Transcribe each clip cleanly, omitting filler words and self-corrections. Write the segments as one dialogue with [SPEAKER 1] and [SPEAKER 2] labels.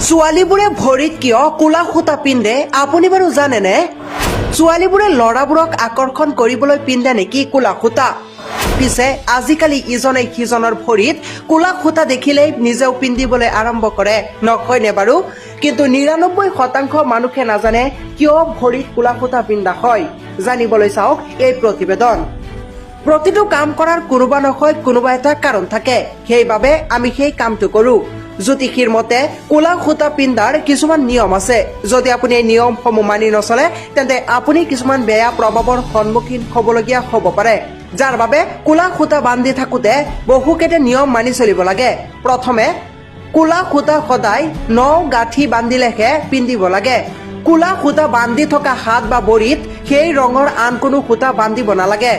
[SPEAKER 1] ছোৱালীবোৰে ভৰিত কিয় কোলা সূতা পিন্ধে আপুনি বাৰু জানেনে? ছোৱালীবোৰে ল'ৰাবোৰক আকৰ্ষণ কৰিবলৈ পিন্ধে নেকি কোলা সূতা? পিছে আজিকালি ইজনে সিজনৰ ভৰিত কোলা সূতা দেখিলেই নিজেও পিন্ধিবলৈ আৰম্ভ কৰে, নকয়নে বাৰু? কিন্তু ৯৯% মানুহে নাজানে কিয় ভৰিত কোলা সূতা পিন্ধা হয়। জানিবলৈ চাওক এই প্ৰতিবেদন। প্ৰতিটো কাম কৰাৰ কোনোবা নহয় কোনোবা এটা কাৰণ থাকে, সেইবাবে আমি সেই কামটো কৰো। জ্যোতিষীৰ মতে কোলা সূতা পিন্ধাৰ কিছুমান নিয়ম আছে। যদি আপুনি এই নিয়মসমূহ মানি নচলে তেন্তে আপুনি কিছুমান বেয়া প্ৰভাৱৰ সন্মুখীন হ'বলগীয়া হ'ব পাৰে, যাৰ বাবে কোলা সূতা বান্ধি থাকোতে বহুকেইটা নিয়ম মানি চলিব লাগে। প্ৰথমে কোলা সূতা সদায় গাঁঠি বান্ধিলেহে পিন্ধিব লাগে। কোলা সূতা বান্ধি থকা হাত বা ভৰিত সেই ৰঙৰ আন কোনো সূতা বান্ধিব নালাগে।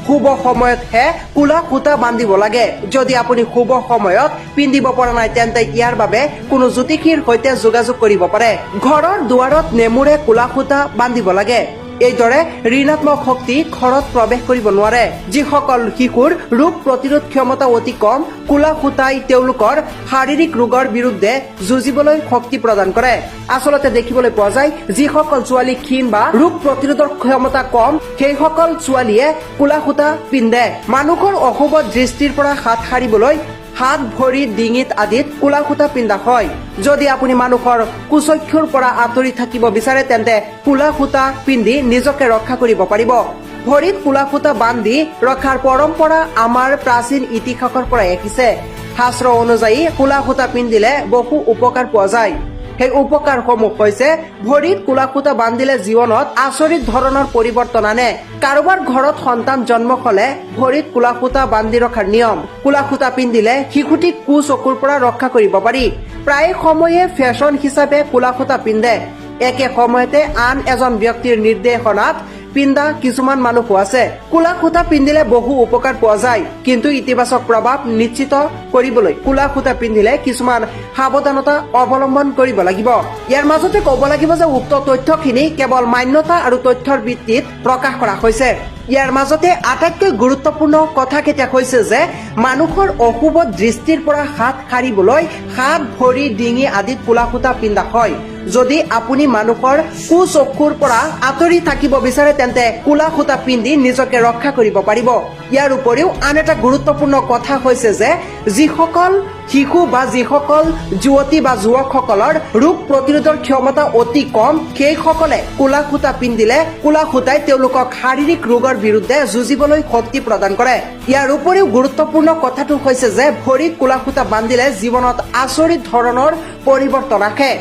[SPEAKER 1] শুভ সময়তহে কোলা সূতা বান্ধিব লাগে। যদি আপুনি শুভ সময়ত পিন্ধিব পৰা নাই তেন্তে ইয়াৰ বাবে কোনো জ্যোতিষীৰ সৈতে যোগাযোগ কৰিব পাৰে। ঘৰৰ দুৱাৰত নেমুৰে কোলা সূতা বান্ধিব লাগে। এইদৰে ঋণাত্মক শক্তি ঘৰত প্ৰৱেশ কৰিব নোৱাৰে। যিসকল শিশুৰ ৰোগ প্ৰতিৰোধ ক্ষমতা অতি কম, কোলা সূতাই তেওঁলোকৰ শাৰীৰিক ৰোগৰ বিৰুদ্ধে যুঁজিবলৈ শক্তি প্ৰদান কৰে। আচলতে দেখিবলৈ পোৱা যায় যিসকল ছোৱালী ক্ষীণ বা ৰোগ প্ৰতিৰোধৰ ক্ষমতা কম সেইসকল ছোৱালীয়ে কোলা সূতা পিন্ধে। মানুহৰ অশুভ দৃষ্টিৰ পৰা হাত সাৰিবলৈ হাত, ভৰি, ডিঙিত আদিত কোলা সূতা পিন্ধা হয়। যদি আপুনি মানুহৰ কুচক্ষুৰ পৰা আঁতৰি থাকিব বিচাৰে তেন্তে কোলা সূতা পিন্ধি নিজকে ৰক্ষা কৰিব পাৰিব। ভৰিত কোলা সূতা বান্ধি ৰখাৰ পৰম্পৰা আমাৰ প্ৰাচীন ইতিহাসৰ পৰাই আহিছে। শাস্ত্ৰ অনুযায়ী কোলা সূতা পিন্ধিলে বহু উপকাৰ পোৱা যায়। সেই উপকাৰসমূহ হৈছে ভৰিত কোলা সূতা বান্ধিলে জীৱনত আচৰিত ধৰণৰ পৰিৱৰ্তন আনে। কাৰোবাৰ ঘৰত সন্তান জন্ম হলে ভৰিত কোলা সূতা বান্ধি ৰখাৰ নিয়ম। কোলা সূতা পিন্ধিলে শিশুটিক কুচকুৰ পৰা ৰক্ষা কৰিব পাৰি। প্ৰায় সময়ে ফেশ্বন হিচাপে কোলা সূতা পিন্ধে। একে সময়তে আন এজন ব্যক্তিৰ নিৰ্দেশনাত পিন্ধা কিছুমান মানুহো আছে। কোলা সূতা পিন্ধিলে বহু উপকাৰ পোৱা যায়, কিন্তু ইতিবাচক প্ৰভাৱ নিশ্চিত কৰিবলৈ কোলা সূতা পিন্ধিলে কিছুমান সাৱধানতা অৱলম্বন কৰিব লাগিব। ইয়াৰ মাজতে ক'ব লাগিব যে উক্ত তথ্যখিনি কেৱল মান্যতা আৰু তথ্যৰ ভিত্তিত প্ৰকাশ কৰা হৈছে। ইয়াৰ মাজতে আটাইতকৈ গুৰুত্বপূৰ্ণ কথা কেতিয়া হৈছে যে মানুহৰ অশুভ দৃষ্টিৰ পৰা হাত সাৰিবলৈ হাত, ভৰি, ডিঙি আদিত কোলা সূতা পিন্ধা হয়। যদি আপুনি মানুহৰ কুচকুৰ পৰা আঁতৰি থাকিব বিচাৰে তেন্তে কোলা সূতা পিন্ধি নিজকে ৰক্ষা কৰিব পাৰিব। ইয়াৰ উপৰিও আন এটা গুৰুত্বপূৰ্ণ কথা হৈছে যে যিসকল শিশু বা যিসকল যুৱতী বা যুৱকসকলৰ ৰোগ প্ৰতিৰোধৰ ক্ষমতা অতি কম সেইসকলে কোলা সূতা পিন্ধিলে কোলা সূতাই তেওঁলোকক শাৰীৰিক ৰোগৰ বিৰুদ্ধে যুঁজিবলৈ শক্তি প্ৰদান কৰে। ইয়াৰ উপৰিও গুৰুত্বপূৰ্ণ কথাটো হৈছে যে ভৰিত কোলা সূতা বান্ধিলে জীৱনত আচৰিত ধৰণৰ পৰিৱৰ্তন আহে।